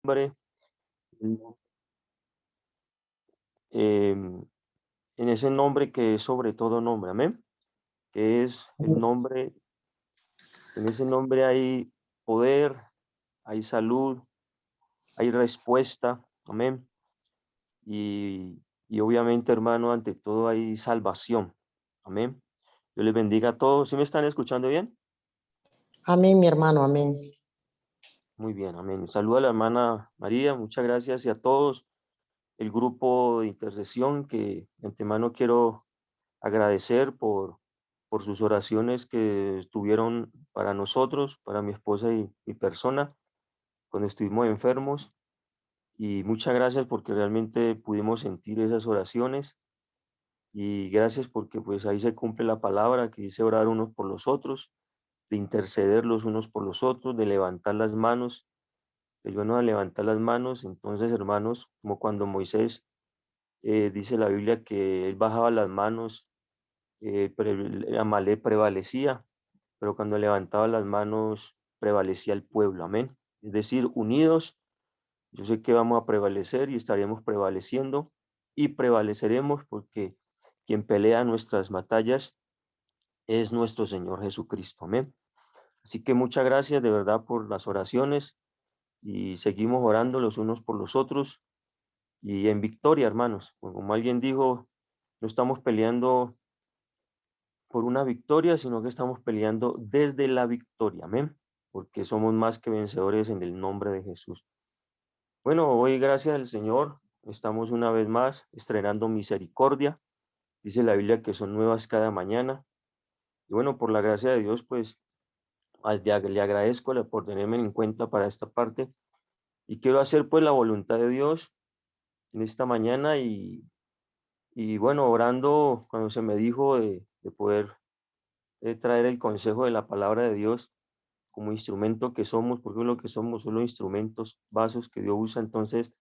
nombre, em, en ese nombre que es sobre todo nombre, amén, que es el nombre, en ese nombre hay poder, hay salud, hay respuesta, amén, y obviamente, hermano, ante todo hay salvación, amén. Dios les bendiga a todos. ¿Sí me están escuchando bien? Amén, mi hermano, amén. Muy bien, amén. Saluda a la hermana María, muchas gracias y a todos el grupo de intercesión que de antemano quiero agradecer por sus oraciones que estuvieron para nosotros, para mi esposa y mi persona, cuando estuvimos enfermos. Y muchas gracias porque realmente pudimos sentir esas oraciones y gracias porque pues ahí se cumple la palabra que dice orar unos por los otros, de interceder los unos por los otros, de levantar las manos, de yo no levantar las manos. Entonces, hermanos, como cuando Moisés dice la Biblia que él bajaba las manos, pero el Amalek prevalecía, pero cuando levantaba las manos prevalecía el pueblo, amén. Es decir, unidos, yo sé que vamos a prevalecer y estaremos prevaleciendo y prevaleceremos porque quien pelea nuestras batallas es nuestro Señor Jesucristo, amén. Así que muchas gracias de verdad por las oraciones y seguimos orando los unos por los otros y en victoria, hermanos. Como alguien dijo, no estamos peleando por una victoria, sino que estamos peleando desde la victoria, amén, porque somos más que vencedores en el nombre de Jesús. Bueno, hoy gracias al Señor estamos una vez más estrenando misericordia. Dice la Biblia que son nuevas cada mañana. Y bueno, por la gracia de Dios, pues le agradezco por tenerme en cuenta para esta parte y quiero hacer pues la voluntad de Dios en esta mañana y bueno, orando cuando se me dijo de poder traer el consejo de la palabra de Dios como instrumento que somos, porque lo que somos son los instrumentos, vasos que Dios usa. Entonces,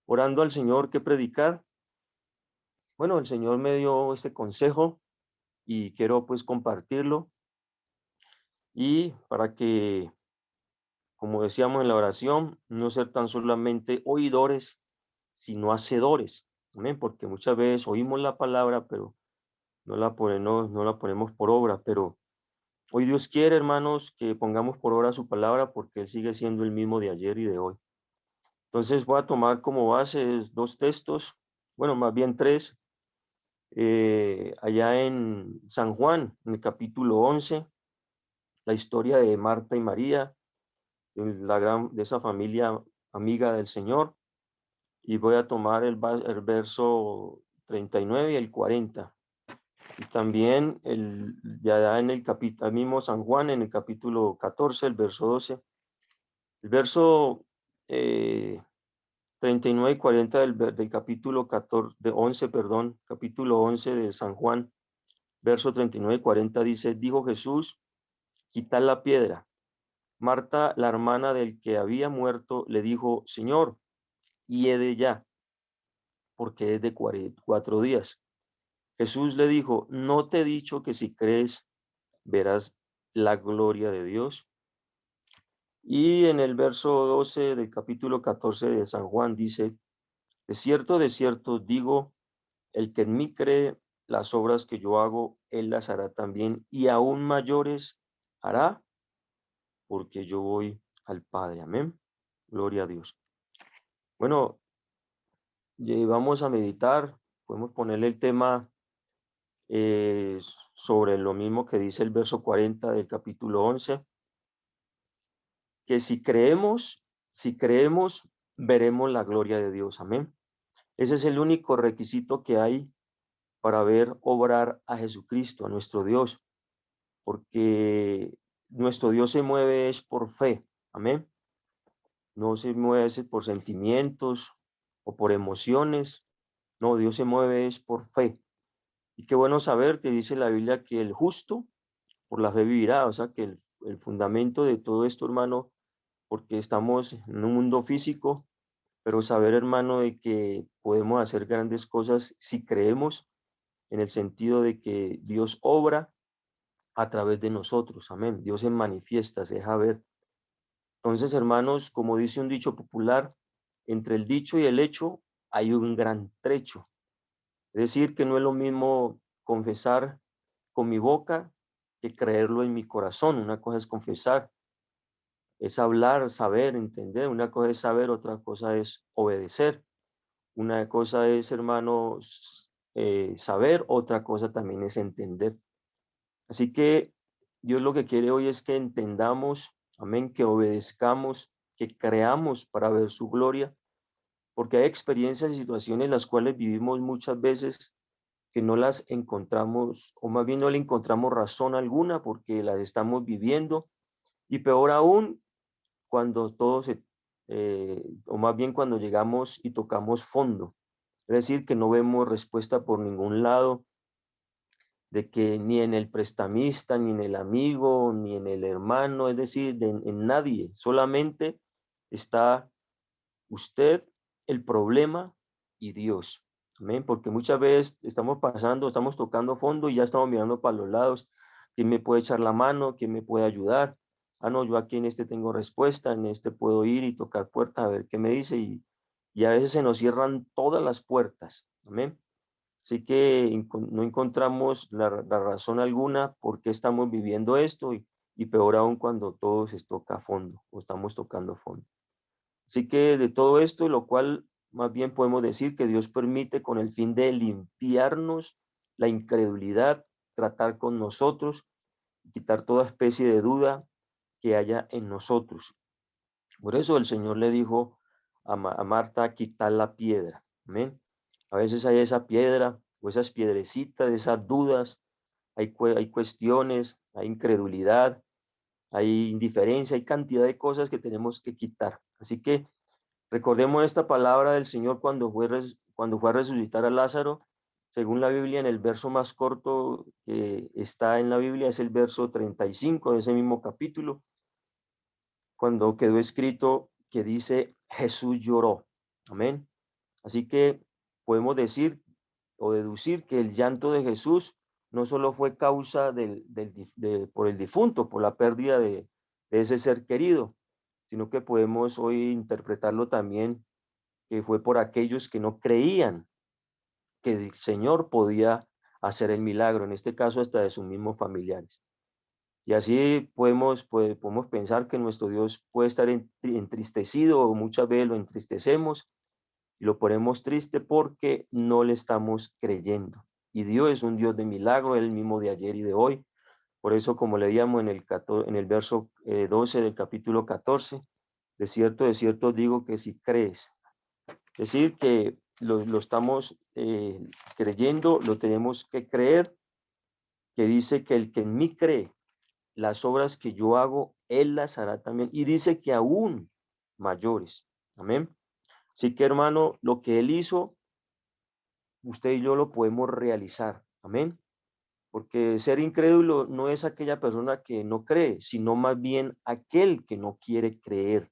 orando al Señor que predicar, bueno, el Señor me dio este consejo y quiero pues compartirlo y para que, como decíamos en la oración, no ser tan solamente oidores, sino hacedores. Amén, porque muchas veces oímos la palabra, pero no la ponemos por obra, pero hoy Dios quiere, hermanos, que pongamos por obra su palabra porque Él sigue siendo el mismo de ayer y de hoy. Entonces voy a tomar como base dos textos, bueno, más bien tres, allá en San Juan, en el capítulo 11, la historia de Marta y María, de esa familia amiga del Señor, y voy a tomar el verso 39 y el 40. Y también ya en el capítulo mismo San Juan, en el capítulo 14, el verso 12. El verso eh, 39 y 40 del capítulo 14, de 11, perdón, capítulo 11 de San Juan, verso 39 y 40 dice, dijo Jesús, quitad la piedra. Marta, la hermana del que había muerto, le dijo, Señor, hiede ya, porque es de 4 días. Jesús le dijo, ¿no te he dicho que si crees verás la gloria de Dios? Y en el verso 12 del capítulo 14 de San Juan dice, de cierto digo, el que en mí cree, las obras que yo hago, él las hará también, y aún mayores hará, porque yo voy al Padre. Amén. Gloria a Dios. Bueno, vamos a meditar, podemos ponerle el tema eh, sobre lo mismo que dice el verso 40 del capítulo 11, que si creemos, veremos la gloria de Dios. Amén. Ese es el único requisito que hay para ver obrar a Jesucristo, a nuestro Dios, porque nuestro Dios se mueve es por fe. Amén. No se mueve por sentimientos o por emociones. No, Dios se mueve es por fe. Y qué bueno saber que dice la Biblia que el justo por la fe vivirá, o sea que el fundamento de todo esto, hermano, porque estamos en un mundo físico, pero saber, hermano, de que podemos hacer grandes cosas si creemos en el sentido de que Dios obra a través de nosotros, amén. Dios se manifiesta, se deja ver. Entonces, hermanos, como dice un dicho popular, entre el dicho y el hecho hay un gran trecho. Es decir, que no es lo mismo confesar con mi boca que creerlo en mi corazón. Una cosa es confesar, es hablar, saber, entender. Una cosa es saber, otra cosa es obedecer. Una cosa es, hermanos, saber, otra cosa también es entender. Así que Dios lo que quiere hoy es que entendamos, amén, que obedezcamos, que creamos para ver su gloria, porque hay experiencias y situaciones en las cuales vivimos muchas veces que no las encontramos, o más bien no le encontramos razón alguna porque las estamos viviendo, y peor aún cuando o más bien cuando llegamos y tocamos fondo, es decir, que no vemos respuesta por ningún lado, de que ni en el prestamista, ni en el amigo, ni en el hermano, es decir, en nadie, solamente está usted, el problema y Dios. Amén, porque muchas veces estamos tocando fondo y ya estamos mirando para los lados. ¿Quién me puede echar la mano? ¿Quién me puede ayudar? Ah, no, yo aquí en este tengo respuesta, en este puedo ir y tocar puerta a ver qué me dice. Y a veces se nos cierran todas las puertas. Amén. Así que no encontramos la razón alguna por qué estamos viviendo esto y peor aún cuando todo se toca a fondo o estamos tocando fondo. Así que de todo esto, lo cual más bien podemos decir que Dios permite con el fin de limpiarnos la incredulidad, tratar con nosotros, quitar toda especie de duda que haya en nosotros. Por eso el Señor le dijo a Marta, quitar la piedra. Amén. A veces hay esa piedra o esas piedrecitas, esas dudas, hay cuestiones, hay incredulidad, hay indiferencia, hay cantidad de cosas que tenemos que quitar. Así que recordemos esta palabra del Señor cuando fue a resucitar a Lázaro. Según la Biblia, en el verso más corto que está en la Biblia es el verso 35 de ese mismo capítulo, cuando quedó escrito que dice Jesús lloró. Amén. Así que podemos decir o deducir que el llanto de Jesús no solo fue causa por el difunto, por la pérdida de ese ser querido, sino que podemos hoy interpretarlo también que fue por aquellos que no creían que el Señor podía hacer el milagro, en este caso hasta de sus mismos familiares. Y así podemos pensar que nuestro Dios puede estar entristecido o muchas veces lo entristecemos y lo ponemos triste porque no le estamos creyendo. Y Dios es un Dios de milagro, el mismo de ayer y de hoy. Por eso, como leíamos en el verso 12 del capítulo 14, de cierto digo que si crees, es decir, que lo estamos creyendo, lo tenemos que creer, que dice que el que en mí cree, las obras que yo hago, él las hará también. Y dice que aún mayores. Amén. Así que, hermano, lo que él hizo, usted y yo lo podemos realizar. Amén. Porque ser incrédulo no es aquella persona que no cree, sino más bien aquel que no quiere creer.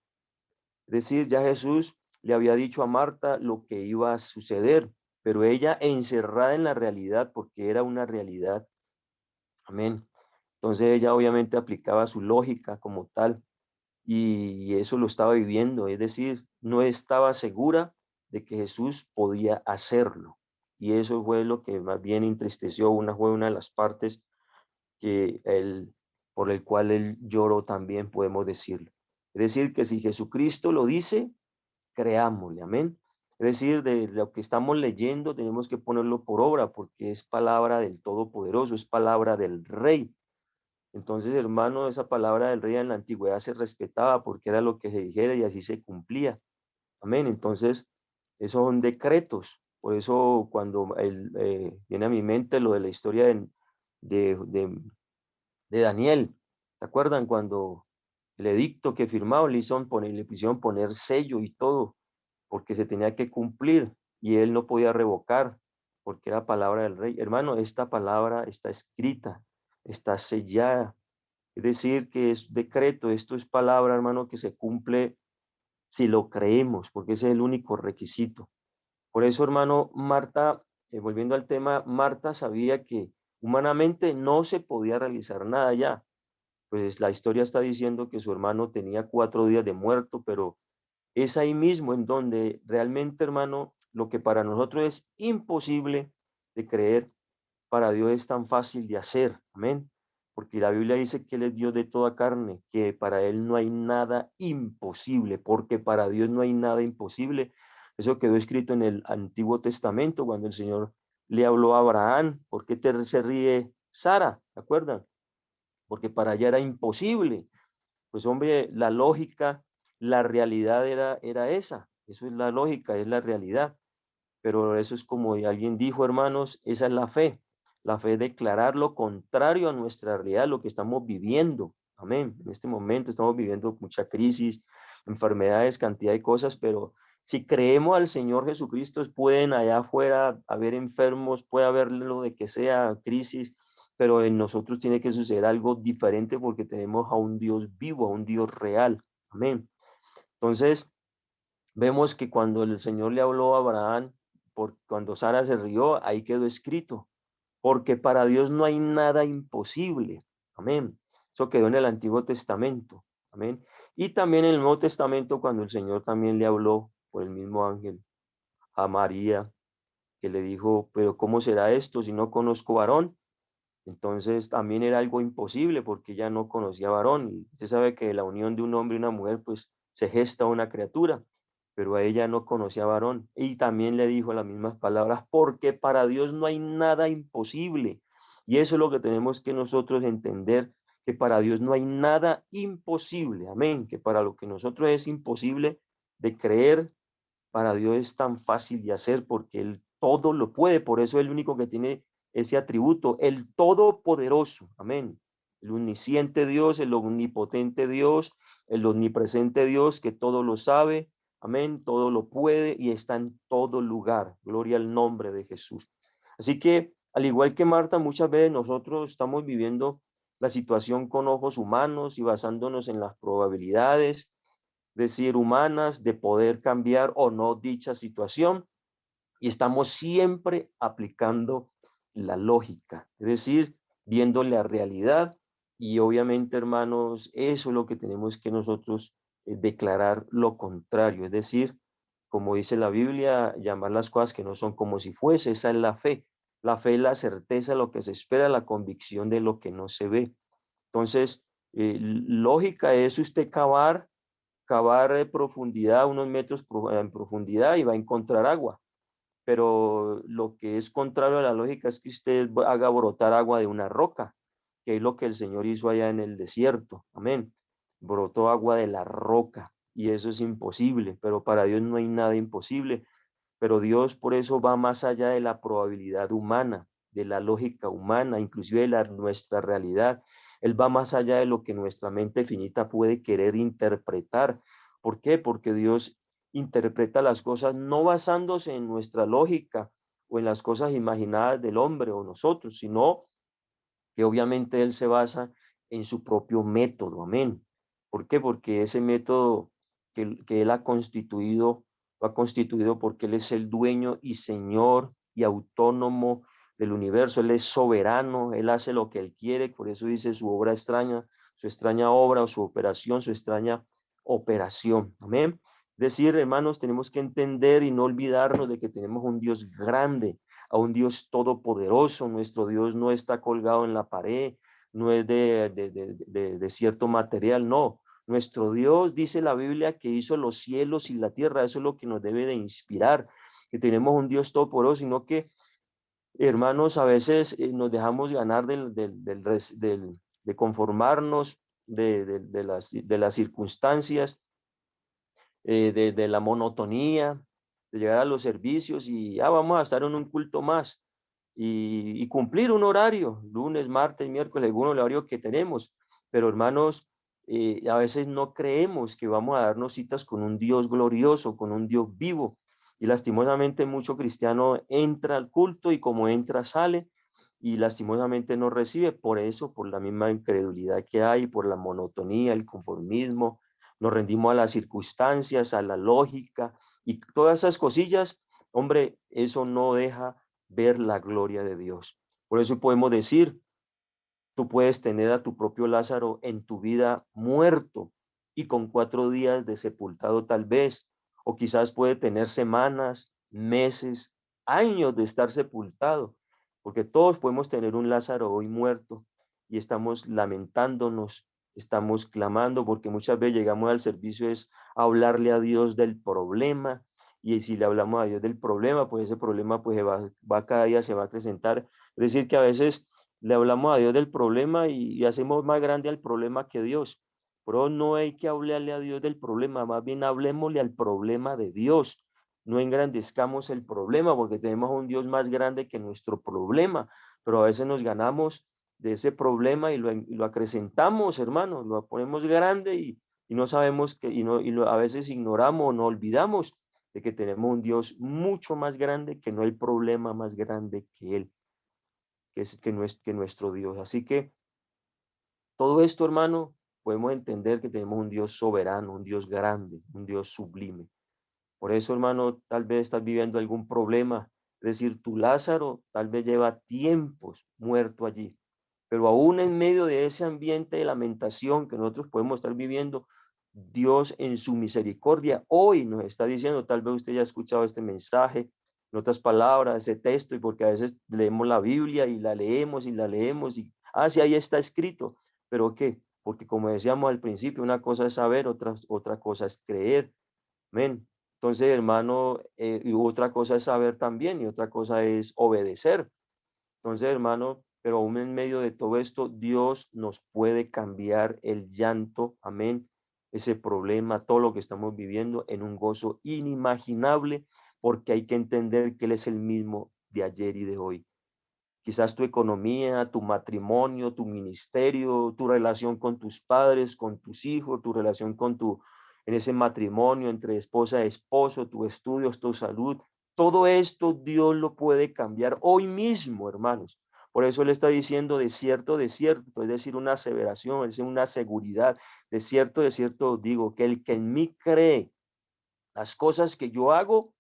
Es decir, ya Jesús le había dicho a Marta lo que iba a suceder, pero ella encerrada en la realidad, porque era una realidad. Amén. Entonces ella obviamente aplicaba su lógica como tal y eso lo estaba viviendo, es decir, no estaba segura de que Jesús podía hacerlo. Y eso fue lo que más bien entristeció, fue una de las partes por el cual él lloró también, podemos decirlo. Es decir, que si Jesucristo lo dice, creámosle, amén. Es decir, de lo que estamos leyendo tenemos que ponerlo por obra porque es palabra del Todopoderoso, es palabra del Rey. Entonces, hermano, esa palabra del Rey en la antigüedad se respetaba porque era lo que se dijera y así se cumplía. Amén. Entonces, esos son decretos. Por eso cuando viene a mi mente lo de la historia de, de, de Daniel, ¿se acuerdan? Cuando el edicto que firmaron le pusieron poner sello y todo porque se tenía que cumplir y él no podía revocar porque era palabra del rey. Hermano, esta palabra está escrita, está sellada. Es decir, que es decreto, esto es palabra, hermano, que se cumple si lo creemos, porque ese es el único requisito. Por eso, hermano, Marta, volviendo al tema, Marta sabía que humanamente no se podía realizar nada ya, pues la historia está diciendo que su hermano tenía 4 días de muerto, pero es ahí mismo en donde realmente, hermano, lo que para nosotros es imposible de creer, para Dios es tan fácil de hacer. Amén. Porque la Biblia dice que Él es Dios de toda carne, que para Él no hay nada imposible, porque para Dios no hay nada imposible. Eso quedó escrito en el Antiguo Testamento cuando el Señor le habló a Abraham. ¿Por qué se ríe Sara? ¿Se acuerdan? Porque para ella era imposible. Pues hombre, la lógica, la realidad era esa. Eso es la lógica, es la realidad. Pero eso es como alguien dijo, hermanos, esa es la fe. La fe es declarar lo contrario a nuestra realidad, lo que estamos viviendo. Amén. En este momento estamos viviendo mucha crisis, enfermedades, cantidad de cosas, pero si creemos al Señor Jesucristo, pueden allá afuera haber enfermos, puede haber lo de que sea crisis, pero en nosotros tiene que suceder algo diferente porque tenemos a un Dios vivo, a un Dios real. Amén. Entonces, vemos que cuando el Señor le habló a Abraham, cuando Sara se rió, ahí quedó escrito, porque para Dios no hay nada imposible. Amén. Eso quedó en el Antiguo Testamento. Amén. Y también en el Nuevo Testamento, cuando el Señor también le habló por el mismo ángel a María, que le dijo, pero ¿cómo será esto si no conozco varón? Entonces también era algo imposible porque ella no conocía varón. Y usted sabe que la unión de un hombre y una mujer, pues se gesta una criatura, pero a ella no conocía varón. Y también le dijo las mismas palabras, porque para Dios no hay nada imposible. Y eso es lo que tenemos que nosotros entender, que para Dios no hay nada imposible. Amén. Que para lo que nosotros es imposible de creer, para Dios es tan fácil de hacer porque Él todo lo puede. Por eso es el único que tiene ese atributo, el todopoderoso. Amén. El omnisciente Dios, el omnipotente Dios, el omnipresente Dios que todo lo sabe. Amén. Todo lo puede y está en todo lugar. Gloria al nombre de Jesús. Así que, al igual que Marta, muchas veces nosotros estamos viviendo la situación con ojos humanos y basándonos en las probabilidades, decir, humanas, de poder cambiar o no dicha situación, y estamos siempre aplicando la lógica, es decir, viendo la realidad. Y obviamente, hermanos, eso es lo que tenemos que nosotros declarar lo contrario, es decir, como dice la Biblia, llamar las cosas que no son como si fuese. Esa es la fe. La fe es la certeza de lo que se espera, la convicción de lo que no se ve. Entonces, lógica es usted cavar profundidad, unos metros en profundidad, y va a encontrar agua. Pero lo que es contrario a la lógica es que usted haga brotar agua de una roca, que es lo que el Señor hizo allá en el desierto. Amén. Brotó agua de la roca y eso es imposible, pero para Dios no hay nada imposible. Pero Dios por eso va más allá de la probabilidad humana, de la lógica humana, inclusive de nuestra realidad. Él va más allá de lo que nuestra mente finita puede querer interpretar. ¿Por qué? Porque Dios interpreta las cosas no basándose en nuestra lógica o en las cosas imaginadas del hombre o nosotros, sino que obviamente Él se basa en su propio método. Amén. ¿Por qué? Porque ese método que Él ha constituido, lo ha constituido porque Él es el dueño y Señor y autónomo del universo. Él es soberano, Él hace lo que Él quiere, por eso dice su obra extraña, su extraña obra o su operación, su extraña operación. Amén. Es decir, hermanos, tenemos que entender y no olvidarnos de que tenemos un Dios grande, a un Dios todopoderoso. Nuestro Dios no está colgado en la pared, no es de cierto material, no. Nuestro Dios, dice la Biblia, que hizo los cielos y la tierra. Eso es lo que nos debe de inspirar, que tenemos un Dios todopoderoso, sino que, hermanos, a veces nos dejamos ganar de conformarnos de las circunstancias, de la monotonía, de llegar a los servicios y vamos a estar en un culto más y cumplir un horario, lunes, martes, miércoles, según el horario que tenemos. Pero hermanos, a veces no creemos que vamos a darnos citas con un Dios glorioso, con un Dios vivo. Y lastimosamente mucho cristiano entra al culto y como entra sale y lastimosamente no recibe por eso, por la misma incredulidad que hay, por la monotonía, el conformismo. Nos rendimos a las circunstancias, a la lógica y todas esas cosillas. Hombre, eso no deja ver la gloria de Dios. Por eso podemos decir Tú puedes tener a tu propio Lázaro en tu vida muerto y con 4 días de sepultado tal vez, o quizás puede tener semanas, meses, años de estar sepultado, porque todos podemos tener un Lázaro hoy muerto y estamos lamentándonos, estamos clamando, porque muchas veces llegamos al servicio es a hablarle a Dios del problema, y si le hablamos a Dios del problema, pues ese problema pues va cada día se va a acrecentar. Es decir, que a veces le hablamos a Dios del problema y hacemos más grande al problema que Dios. Pero no hay que hablarle a Dios del problema, más bien hablemosle al problema de Dios. No engrandezcamos el problema porque tenemos un Dios más grande que nuestro problema, pero a veces nos ganamos de ese problema y lo acrecentamos, hermanos, lo ponemos grande y no sabemos que, a veces ignoramos o no olvidamos de que tenemos un Dios mucho más grande, que no hay problema más grande que Él, que nuestro Dios. Así que todo esto, hermano, podemos entender que tenemos un Dios soberano, un Dios grande, un Dios sublime. Por eso, hermano, tal vez estás viviendo algún problema. Es decir, tu Lázaro tal vez lleva tiempos muerto allí, pero aún en medio de ese ambiente de lamentación que nosotros podemos estar viviendo, Dios en su misericordia hoy nos está diciendo, tal vez usted ya ha escuchado este mensaje, en otras palabras, ese texto, y porque a veces leemos la Biblia y la leemos sí, ahí está escrito, pero ¿qué? Porque como decíamos al principio, una cosa es saber, otra cosa es creer. Amén. Entonces, hermano, y otra cosa es saber también, y otra cosa es obedecer. Entonces, hermano, pero aún en medio de todo esto, Dios nos puede cambiar el llanto, amén, ese problema, todo lo que estamos viviendo en un gozo inimaginable, porque hay que entender que Él es el mismo de ayer y de hoy. Quizás tu economía, tu matrimonio, tu ministerio, tu relación con tus padres, con tus hijos, tu relación en ese matrimonio entre esposa y esposo, tus estudios, tu salud, todo esto Dios lo puede cambiar hoy mismo, hermanos. Por eso Él está diciendo de cierto, es decir, una aseveración, es decir, una seguridad. De cierto digo, que el que en mí cree, las cosas que yo hago,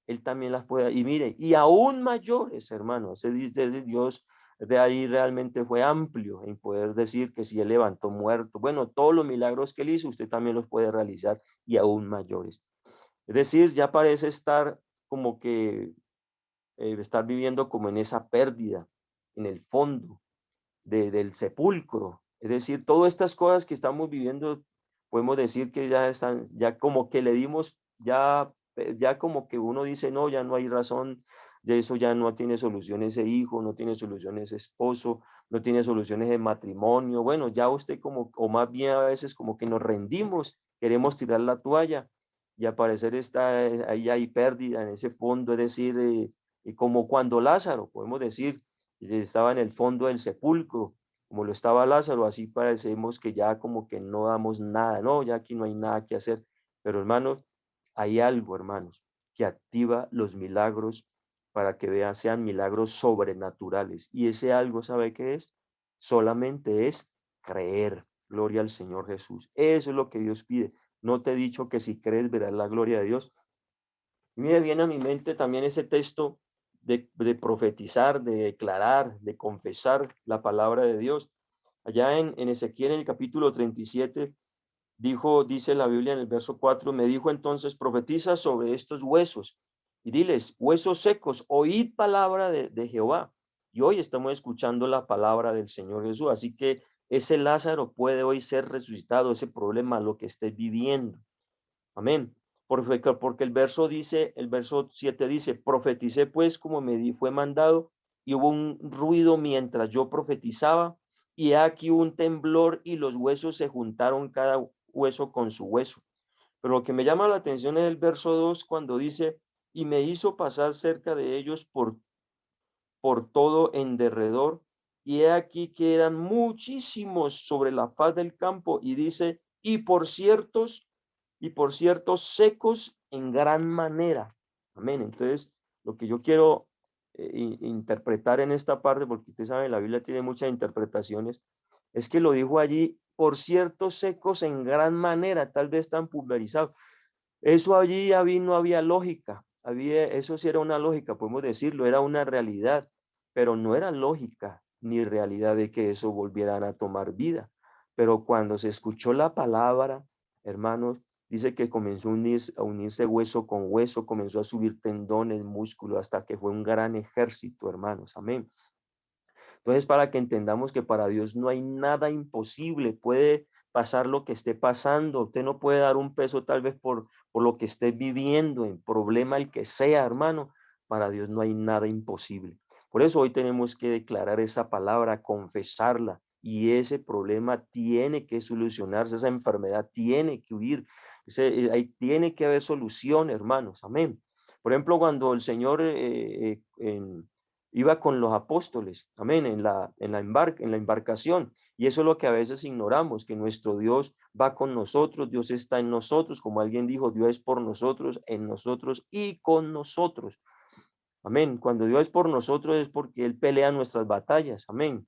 Él también las puede. Y mire, y aún mayores, hermanos. Ese Dios de ahí realmente fue amplio en poder decir que si Él levantó muertos, bueno, todos los milagros que Él hizo, usted también los puede realizar y aún mayores. Es decir, ya parece estar como que, estar viviendo como en esa pérdida, en el fondo del sepulcro. Es decir, todas estas cosas que estamos viviendo, podemos decir que ya están, ya como que le dimos, ya como que uno dice, no, ya no hay razón de eso, ya no tiene solución ese hijo, no tiene solución ese esposo, no tiene soluciones de matrimonio. Bueno, ya usted como, o más bien a veces como que nos rendimos, queremos tirar la toalla y al parecer está, ahí hay pérdida en ese fondo, es decir, y como cuando Lázaro, podemos decir, estaba en el fondo del sepulcro, como lo estaba Lázaro, así parecemos que ya como que no damos nada, no, ya aquí no hay nada que hacer. Pero hermanos, hay algo, hermanos, que activa los milagros para que vean, sean milagros sobrenaturales. Y ese algo, ¿sabe qué es? Solamente es creer. Gloria al Señor Jesús. Eso es lo que Dios pide. No te he dicho que si crees verás la gloria de Dios. Y me viene a mi mente también ese texto de profetizar, de declarar, de confesar la palabra de Dios. Allá en Ezequiel, en el capítulo 37, dice la Biblia en el verso 4, me dijo entonces, profetiza sobre estos huesos y diles, huesos secos, oíd palabra de Jehová. Y hoy estamos escuchando la palabra del Señor Jesús. Así que ese Lázaro puede hoy ser resucitado, ese problema, lo que estés viviendo. Amén. Porque el verso 7 dice, profeticé pues como fue mandado, y hubo un ruido mientras yo profetizaba, y aquí un temblor y los huesos se juntaron cada hueso con su hueso. Pero lo que me llama la atención es el verso 2 cuando dice, y me hizo pasar cerca de ellos por todo en derredor, y he aquí que eran muchísimos sobre la faz del campo, y dice, y por ciertos secos en gran manera. Amén. Entonces, lo que yo quiero interpretar en esta parte, porque usted sabe, la Biblia tiene muchas interpretaciones, es que lo dijo allí, por ciertos secos en gran manera, tal vez tan pulverizados. Eso allí no había lógica, eso sí era una lógica, podemos decirlo, era una realidad, pero no era lógica, ni realidad de que eso volvieran a tomar vida. Pero cuando se escuchó la palabra, hermanos, dice que comenzó a unirse hueso con hueso, comenzó a subir tendones, músculos, hasta que fue un gran ejército, hermanos. Amén. Entonces, para que entendamos que para Dios no hay nada imposible, puede pasar lo que esté pasando, usted no puede dar un peso tal vez por lo que esté viviendo, en problema el que sea, hermano, para Dios no hay nada imposible. Por eso hoy tenemos que declarar esa palabra, confesarla, y ese problema tiene que solucionarse, esa enfermedad tiene que huir, ahí tiene que haber solución, hermanos, amén. Por ejemplo, cuando el Señor iba con los apóstoles, amén, en la embarcación. Y eso es lo que a veces ignoramos, que nuestro Dios va con nosotros, Dios está en nosotros, como alguien dijo, Dios es por nosotros, en nosotros y con nosotros. Amén. Cuando Dios es por nosotros es porque Él pelea nuestras batallas. Amén.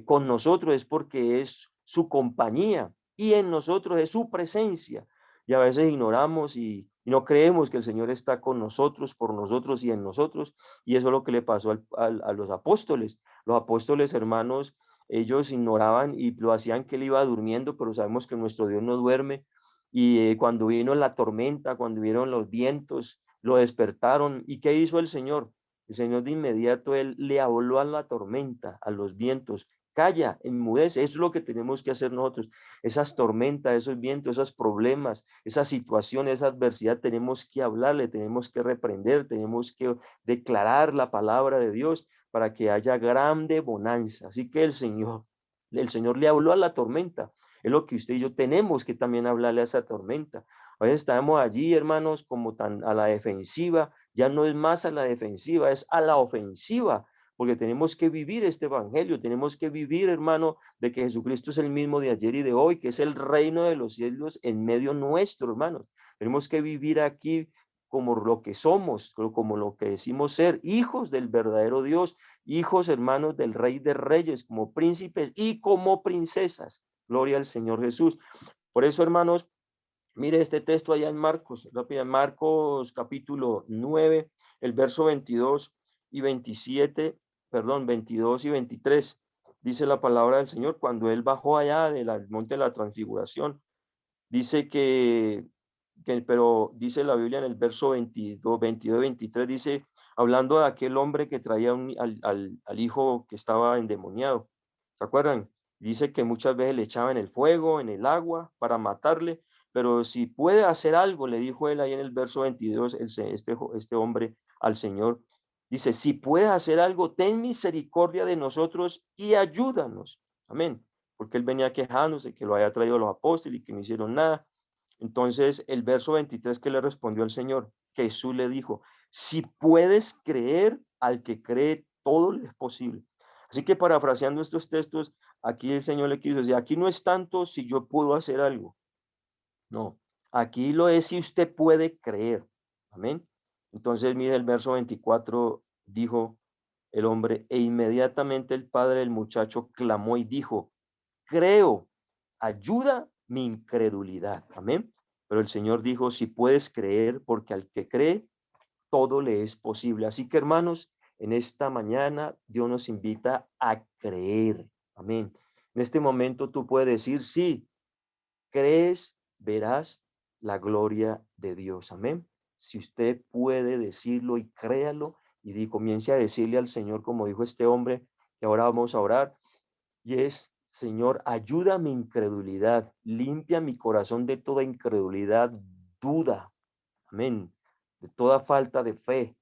Con nosotros es porque es su compañía y en nosotros es su presencia. Y a veces ignoramos y no creemos que el Señor está con nosotros, por nosotros y en nosotros. Y eso es lo que le pasó a los apóstoles. Los apóstoles, hermanos, ellos ignoraban y lo hacían que Él iba durmiendo, pero sabemos que nuestro Dios no duerme. Y cuando vino la tormenta, cuando vieron los vientos, lo despertaron. ¿Y qué hizo el Señor? El Señor de inmediato, Él le habló a la tormenta, a los vientos. Calla, enmudece. Eso es lo que tenemos que hacer nosotros. Esas tormentas, esos vientos, esos problemas, esa situación, esa adversidad, tenemos que hablarle, tenemos que reprender, tenemos que declarar la palabra de Dios para que haya grande bonanza. Así que el Señor le habló a la tormenta. Es lo que usted y yo tenemos que también hablarle a esa tormenta. A veces estamos allí, hermanos, como tan a la defensiva. Ya no es más a la defensiva, es a la ofensiva, porque tenemos que vivir este evangelio, tenemos que vivir, hermano, de que Jesucristo es el mismo de ayer y de hoy, que es el reino de los cielos en medio nuestro, hermanos. Tenemos que vivir aquí como lo que somos, como lo que decimos ser, hijos del verdadero Dios, hijos, hermanos, del Rey de Reyes, como príncipes y como princesas. Gloria al Señor Jesús. Por eso, hermanos, mire este texto allá en Marcos, rápida, Marcos capítulo 9, el verso 22 y 27, perdón, 22 y 23. Dice la palabra del Señor, cuando él bajó allá del monte de la transfiguración, dice pero dice la Biblia en el verso 22 y 23, dice, hablando de aquel hombre que traía al hijo que estaba endemoniado. ¿Se acuerdan? Dice que muchas veces le echaban el fuego, en el agua para matarle, pero si puede hacer algo, le dijo él ahí en el verso 22, este hombre al Señor, dice, si puede hacer algo, ten misericordia de nosotros y ayúdanos. Amén. Porque él venía quejándose que lo había traído los apóstoles y que no hicieron nada. Entonces, el verso 23 que le respondió el Señor, Jesús le dijo, si puedes creer, al que cree, todo le es posible. Así que parafraseando estos textos, aquí el Señor le quiso decir, aquí no es tanto si yo puedo hacer algo, no, aquí lo es si usted puede creer. Amén. Entonces, mire el verso 24, dijo el hombre, e inmediatamente el padre del muchacho clamó y dijo, creo, ayuda mi incredulidad. Amén. Pero el Señor dijo, si puedes creer, porque al que cree, todo le es posible. Así que, hermanos, en esta mañana Dios nos invita a creer. Amén. En este momento tú puedes decir, sí, crees, verás la gloria de Dios. Amén. Si usted puede decirlo y créalo y comience a decirle al Señor, como dijo este hombre, que ahora vamos a orar, y es, Señor, ayuda a mi incredulidad, limpia mi corazón de toda incredulidad, duda, amén, de toda falta de fe.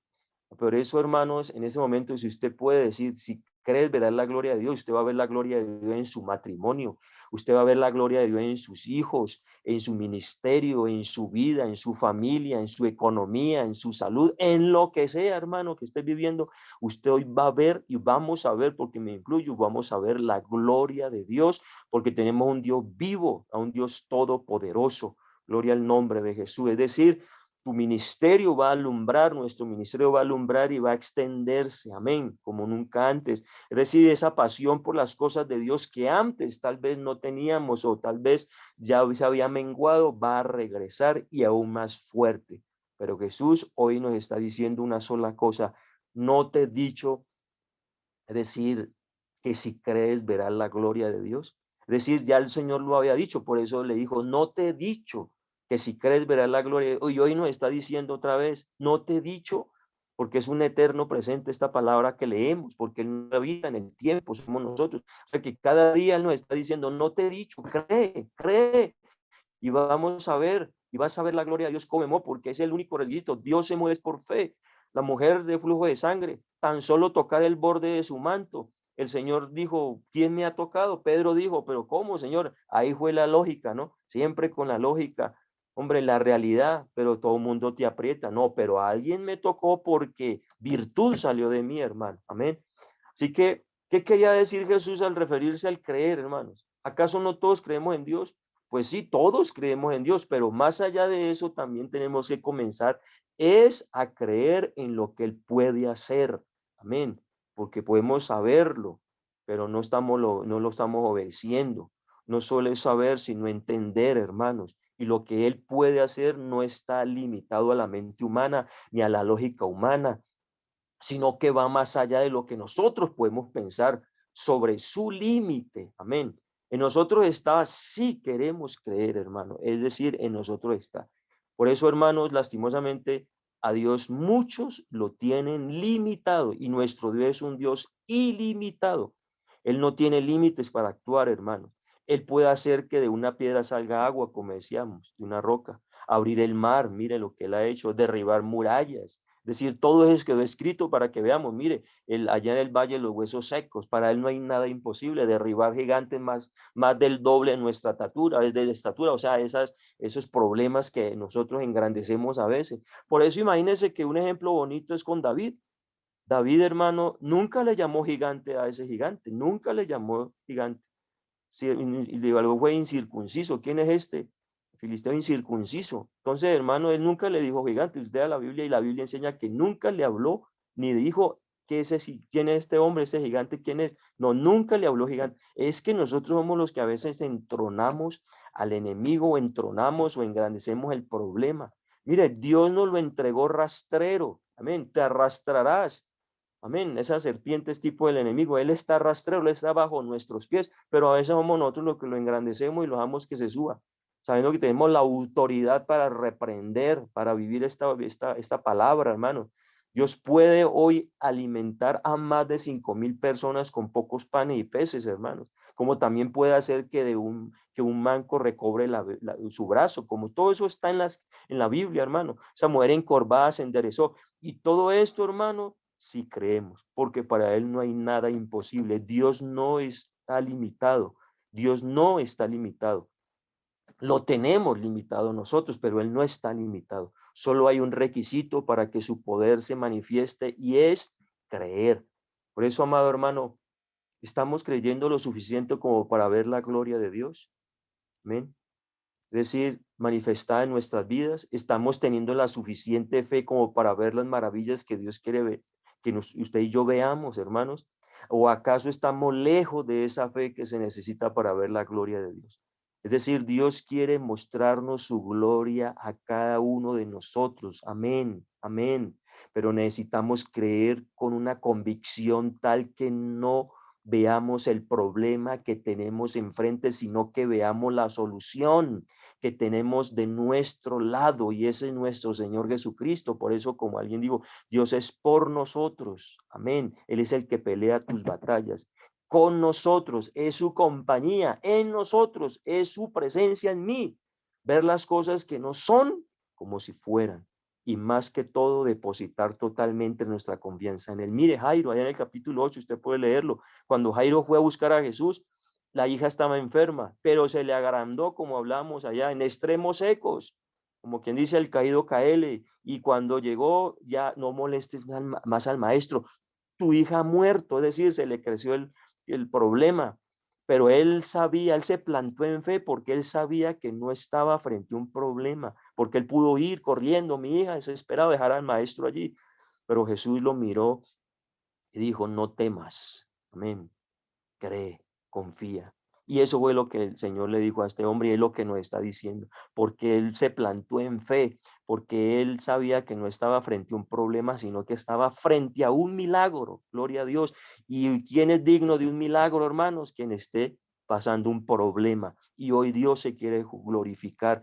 Por eso, hermanos, en ese momento, si usted puede decir, si crees, verás la gloria de Dios, usted va a ver la gloria de Dios en su matrimonio, usted va a ver la gloria de Dios en sus hijos, en su ministerio, en su vida, en su familia, en su economía, en su salud, en lo que sea, hermano, que esté viviendo, usted hoy va a ver y vamos a ver, porque me incluyo, vamos a ver la gloria de Dios, porque tenemos un Dios vivo, a un Dios todopoderoso. Gloria al nombre de Jesús. Es decir, tu ministerio va a alumbrar, nuestro ministerio va a alumbrar y va a extenderse, amén, como nunca antes. Es decir, esa pasión por las cosas de Dios que antes tal vez no teníamos o tal vez ya se había menguado, va a regresar y aún más fuerte. Pero Jesús hoy nos está diciendo una sola cosa, no te he dicho Es decir, que si crees verás la gloria de Dios. Es decir, ya el Señor lo había dicho, por eso le dijo, no te he dicho que si crees verás la gloria de Dios. Y hoy nos está diciendo otra vez, no te he dicho, porque es un eterno presente esta palabra que leemos, porque Él no habita en el tiempo, somos nosotros. O sea que cada día Él nos está diciendo, no te he dicho, cree, cree, y vamos a ver, y vas a ver la gloria de Dios como Mo, porque es el único requisito. Dios se mueve por fe. La mujer de flujo de sangre, tan solo tocar el borde de su manto. El Señor dijo, ¿quién me ha tocado? Pedro dijo, pero ¿cómo, Señor? Ahí fue la lógica, ¿no? Siempre con la lógica. Hombre, la realidad, pero todo el mundo te aprieta. No, pero alguien me tocó porque virtud salió de mí, hermano. Amén. Así que, ¿qué quería decir Jesús al referirse al creer, hermanos? ¿Acaso no todos creemos en Dios? Pues sí, todos creemos en Dios, pero más allá de eso también tenemos que comenzar es a creer en lo que Él puede hacer. Amén. Porque podemos saberlo, pero no lo estamos obedeciendo. No solo es saber, sino entender, hermanos. Y lo que Él puede hacer no está limitado a la mente humana ni a la lógica humana, sino que va más allá de lo que nosotros podemos pensar sobre su límite. Amén. En nosotros está si queremos creer, hermano. Es decir, en nosotros está. Por eso, hermanos, lastimosamente, a Dios muchos lo tienen limitado y nuestro Dios es un Dios ilimitado. Él no tiene límites para actuar, hermano. Él puede hacer que de una piedra salga agua, como decíamos, de una roca, abrir el mar, mire lo que él ha hecho, derribar murallas, decir, todo eso quedó escrito para que veamos, mire, allá en el valle los huesos secos, para él no hay nada imposible, derribar gigantes más del doble de nuestra estatura, desde la estatura, o sea, esos problemas que nosotros engrandecemos a veces. Por eso imagínense que un ejemplo bonito es con David. David, hermano, nunca le llamó gigante a ese gigante, nunca le llamó gigante. Sí, y luego fue incircunciso. ¿Quién es este? Filisteo incircunciso. Entonces, hermano, él nunca le dijo gigante. Usted a la Biblia y la Biblia enseña que nunca le habló ni dijo quién es este hombre, ese gigante, quién es. No, nunca le habló gigante. Es que nosotros somos los que a veces entronamos al enemigo o entronamos o engrandecemos el problema. Mire, Dios nos lo entregó rastrero. Amén. Te arrastrarás. Amén. Esa serpiente es tipo del enemigo. Él está rastrero, él está bajo nuestros pies, pero a veces somos nosotros los que lo engrandecemos y lo dejamos que se suba, sabiendo que tenemos la autoridad para reprender, para vivir esta palabra, hermano. Dios puede hoy alimentar a más de 5,000 personas con pocos panes y peces, hermanos. Como también puede hacer que un manco recobre su brazo, como todo eso está en la Biblia, hermano. Esa mujer encorvada se enderezó. Y todo esto, hermano, si creemos, porque para Él no hay nada imposible. Dios no está limitado. Dios no está limitado. Lo tenemos limitado nosotros, pero Él no está limitado. Solo hay un requisito para que su poder se manifieste y es creer. Por eso, amado hermano, ¿estamos creyendo lo suficiente como para ver la gloria de Dios? Amén. Es decir, manifestada en nuestras vidas, estamos teniendo la suficiente fe como para ver las maravillas que Dios quiere ver, que usted y yo veamos, hermanos, o acaso estamos lejos de esa fe que se necesita para ver la gloria de Dios. Es decir, Dios quiere mostrarnos su gloria a cada uno de nosotros. Amén, amén. Pero necesitamos creer con una convicción tal que no veamos el problema que tenemos enfrente, sino que veamos la solución que tenemos de nuestro lado, y ese es nuestro Señor Jesucristo. Por eso, como alguien dijo, Dios es por nosotros. Amén. Él es el que pelea tus batallas. Con nosotros es su compañía, en nosotros es su presencia en mí. Ver las cosas que no son como si fueran. Y más que todo, depositar totalmente nuestra confianza en él. Mire, Jairo, allá en el capítulo 8, usted puede leerlo. Cuando Jairo fue a buscar a Jesús, la hija estaba enferma, pero se le agrandó, como hablamos allá, en extremos secos, como quien dice, el caído caele. Y cuando llegó, ya no molestes más al maestro. Tu hija ha muerto, es decir, se le creció el problema. Pero él sabía, él se plantó en fe porque él sabía que no estaba frente a un problema, porque él pudo ir corriendo, mi hija desesperada, dejar al maestro allí. Pero Jesús lo miró y dijo, no temas, amén, cree, confía. Y eso fue lo que el Señor le dijo a este hombre y es lo que nos está diciendo, porque él se plantó en fe, porque él sabía que no estaba frente a un problema, sino que estaba frente a un milagro, gloria a Dios. ¿Y quién es digno de un milagro, hermanos? Quien esté pasando un problema. Y hoy Dios se quiere glorificar.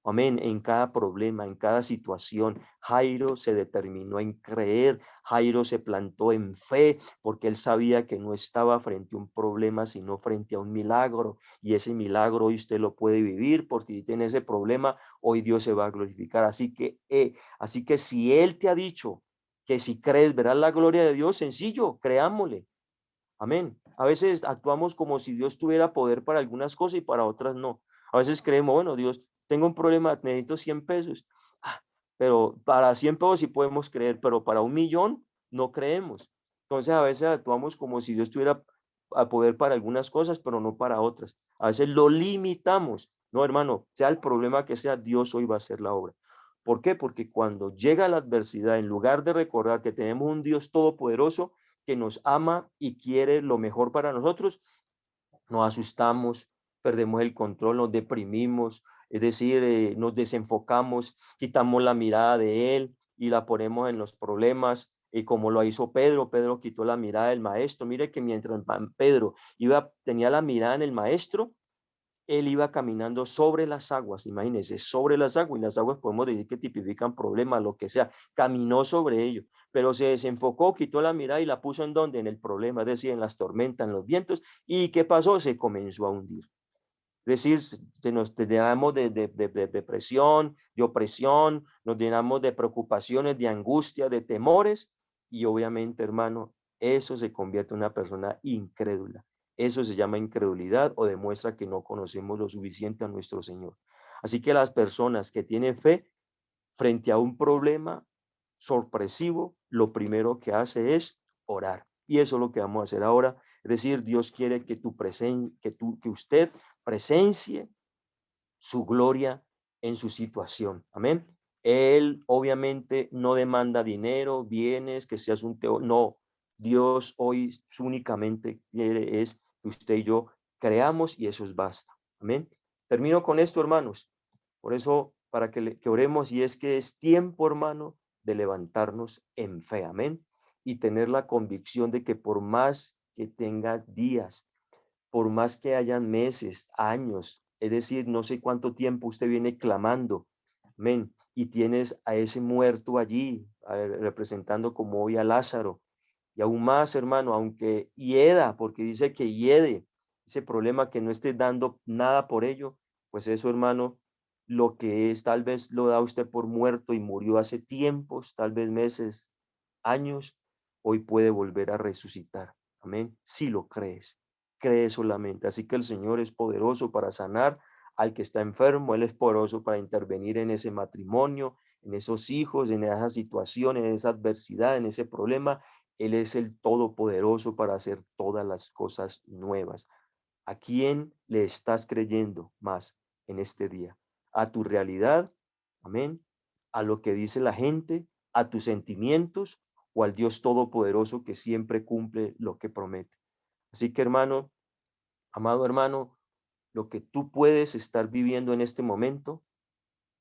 Amén, en cada problema, en cada situación. Jairo se determinó en creer, Jairo se plantó en fe, porque él sabía que no estaba frente a un problema, sino frente a un milagro. Y ese milagro hoy usted lo puede vivir, porque si tiene ese problema, hoy Dios se va a glorificar. Así que si Él te ha dicho que si crees verás la gloria de Dios, sencillo, creámosle. Amén. A veces actuamos como si Dios tuviera poder para algunas cosas y para otras no. A veces creemos, bueno, Dios, tengo un problema, necesito 100 pesos. Ah, pero para 100 pesos sí podemos creer, pero para 1.000.000 no creemos. Entonces a veces actuamos como si Dios tuviera a poder para algunas cosas, pero no para otras. A veces lo limitamos. No, hermano, sea el problema que sea, Dios hoy va a hacer la obra. ¿Por qué? Porque cuando llega la adversidad, en lugar de recordar que tenemos un Dios todopoderoso, que nos ama y quiere lo mejor para nosotros, nos asustamos, perdemos el control, nos deprimimos, es decir, nos desenfocamos, quitamos la mirada de Él y la ponemos en los problemas. Y como lo hizo Pedro, Pedro quitó la mirada del maestro. Mire que mientras Pedro tenía la mirada en el maestro, él iba caminando sobre las aguas, imagínense, sobre las aguas, y las aguas podemos decir que tipifican problemas, lo que sea, caminó sobre ello, pero se desenfocó, quitó la mirada y la puso en donde, en el problema, es decir, en las tormentas, en los vientos, y ¿qué pasó? Se comenzó a hundir. Es decir, nos llenamos de depresión, de opresión, nos llenamos de preocupaciones, de angustia, de temores, y obviamente, hermano, eso se convierte en una persona incrédula. Eso se llama incredulidad o demuestra que no conocemos lo suficiente a nuestro Señor. Así que las personas que tienen fe frente a un problema sorpresivo, lo primero que hace es orar. Y eso es lo que vamos a hacer ahora. Es decir, Dios quiere que que usted presencie su gloria en su situación. Amén. Él obviamente no demanda dinero, bienes, que seas un teólogo. No, Dios hoy únicamente quiere es que usted y yo creamos y eso es basta. Amén. Termino con esto, hermanos. Por eso, para que oremos, y es que es tiempo, hermano, de levantarnos en fe. Amén. Y tener la convicción de que por más que tenga días, por más que hayan meses, años, es decir, no sé cuánto tiempo usted viene clamando, amén, y tienes a ese muerto allí, representando como hoy a Lázaro, y aún más, hermano, aunque hieda, porque dice que hiede, ese problema que no esté dando nada por ello, pues eso, hermano, lo que es, tal vez lo da usted por muerto y murió hace tiempos, tal vez meses, años, hoy puede volver a resucitar. Amén. Si lo crees, cree solamente. Así que el Señor es poderoso para sanar al que está enfermo, Él es poderoso para intervenir en ese matrimonio, en esos hijos, en esa situación, en esa adversidad, en ese problema. Él es el todopoderoso para hacer todas las cosas nuevas. ¿A quién le estás creyendo más en este día? ¿A tu realidad? Amén. ¿A lo que dice la gente? ¿A tus sentimientos? ¿O al Dios todopoderoso que siempre cumple lo que promete? Así que, hermano, amado hermano, lo que tú puedes estar viviendo en este momento,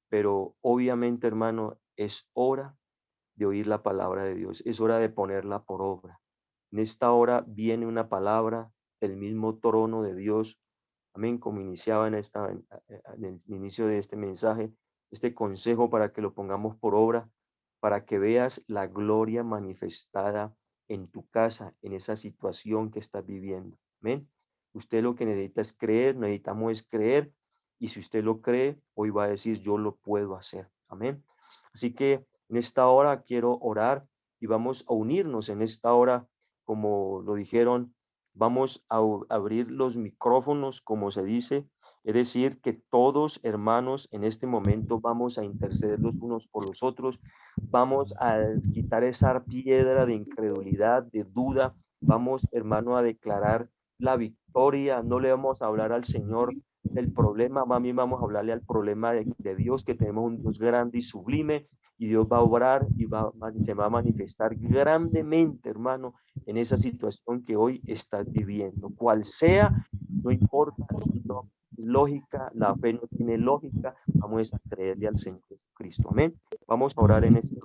pero obviamente, hermano, es hora de oír la palabra de Dios, es hora de ponerla por obra. En esta hora viene una palabra del mismo trono de Dios. Amén, como iniciaba en el inicio de este mensaje, este consejo para que lo pongamos por obra, para que veas la gloria manifestada en tu casa, en esa situación que estás viviendo. Amén. Usted lo que necesita es creer, necesitamos es creer, y si usted lo cree, hoy va a decir, yo lo puedo hacer. Amén. Así que en esta hora quiero orar y vamos a unirnos en esta hora, como lo dijeron, vamos a abrir los micrófonos, como se dice, es decir, que todos hermanos en este momento vamos a interceder los unos por los otros, vamos a quitar esa piedra de incredulidad, de duda, vamos hermano a declarar la victoria, no le vamos a hablar al Señor del problema, más bien vamos a hablarle al problema de Dios, que tenemos un Dios grande y sublime, y Dios va a obrar y se va a manifestar grandemente, hermano, en esa situación que hoy estás viviendo. Cual sea, no importa, no, lógica, la fe no tiene lógica, vamos a creerle al Señor Jesucristo. Amén. Vamos a orar en este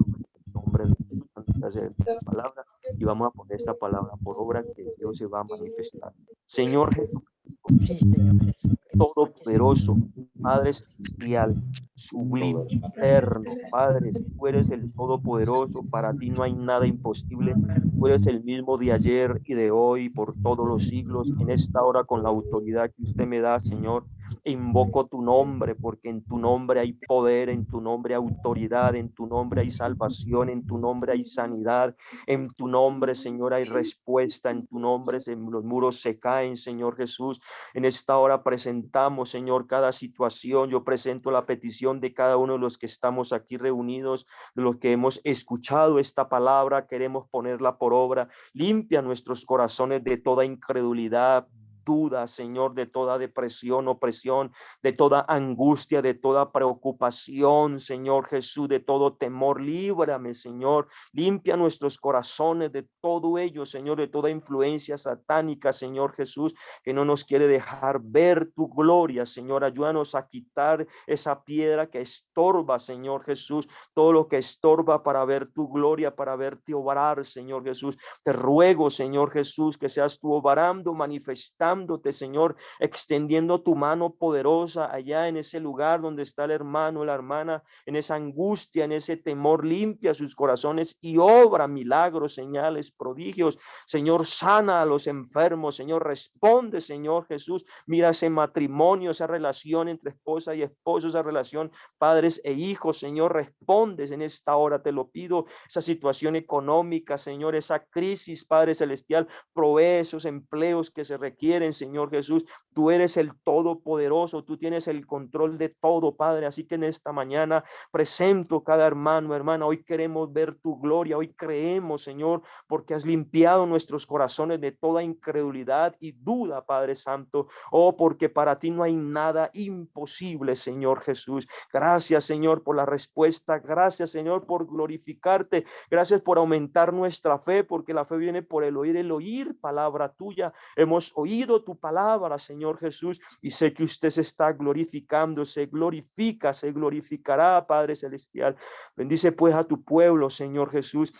nombre de Jesús, antes de hacer la palabra, y vamos a poner esta palabra por obra que Dios se va a manifestar. Señor Jesucristo, Sí, Señor Jesucristo. Aquí todopoderoso, Padre celestial, sublime, eterno, Padre, tú eres el todopoderoso, para ti no hay nada imposible. Tú eres el mismo de ayer y de hoy por todos los siglos. En esta hora, con la autoridad que usted me da, Señor, invoco tu nombre, porque en tu nombre hay poder, en tu nombre hay autoridad, en tu nombre hay salvación, en tu nombre hay sanidad, en tu nombre, Señor, hay respuesta, en tu nombre los muros se caen, Señor Jesús. En esta hora presentamos, Señor, cada situación. Yo presento la petición de cada uno de los que estamos aquí reunidos, de los que hemos escuchado esta palabra, queremos ponerla por obra. Limpia nuestros corazones de toda incredulidad, duda, Señor, de toda depresión, opresión, de toda angustia, de toda preocupación, Señor Jesús, de todo temor. Líbrame, Señor. Limpia nuestros corazones de todo ello, Señor, de toda influencia satánica, Señor Jesús, que no nos quiere dejar ver tu gloria, Señor. Ayúdanos a quitar esa piedra que estorba, Señor Jesús, todo lo que estorba para ver tu gloria, para verte obrar, Señor Jesús. Te ruego, Señor Jesús, que seas tú obrando, manifestándote, Señor, extendiendo tu mano poderosa allá en ese lugar donde está el hermano, la hermana, en esa angustia, en ese temor. Limpia sus corazones y obra milagros, señales, prodigios. Señor, sana a los enfermos. Señor, responde, Señor Jesús. Mira ese matrimonio, esa relación entre esposa y esposo, esa relación padres e hijos. Señor, respondes en esta hora, te lo pido. Esa situación económica, Señor, esa crisis, Padre Celestial, provee esos empleos que se requieren, Señor Jesús. Tú eres el todopoderoso, tú tienes el control de todo, Padre. Así que en esta mañana presento cada hermano, hermana. Hoy queremos ver tu gloria, hoy creemos, Señor, porque has limpiado nuestros corazones de toda incredulidad y duda, Padre Santo. Oh, porque para ti no hay nada imposible, Señor Jesús. Gracias, Señor, por la respuesta. Gracias, Señor, por glorificarte. Gracias por aumentar nuestra fe, porque la fe viene por el oír palabra tuya. Hemos oído tu palabra, Señor Jesús, y sé que usted se está glorificando, se glorifica, se glorificará, Padre Celestial. Bendice pues a tu pueblo, Señor Jesús.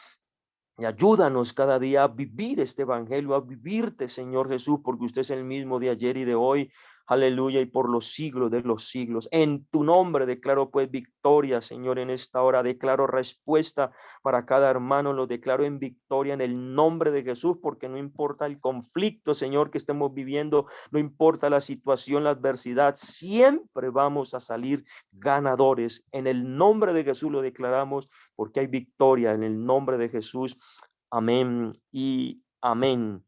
Y ayúdanos cada día a vivir este evangelio, a vivirte, Señor Jesús, porque usted es el mismo de ayer y de hoy. Aleluya, y por los siglos de los siglos. En tu nombre declaro pues victoria, Señor, en esta hora. Declaro respuesta para cada hermano. Lo declaro en victoria en el nombre de Jesús, porque no importa el conflicto, Señor, que estemos viviendo, no importa la situación, la adversidad, siempre vamos a salir ganadores. En el nombre de Jesús lo declaramos, porque hay victoria en el nombre de Jesús. Amén y amén.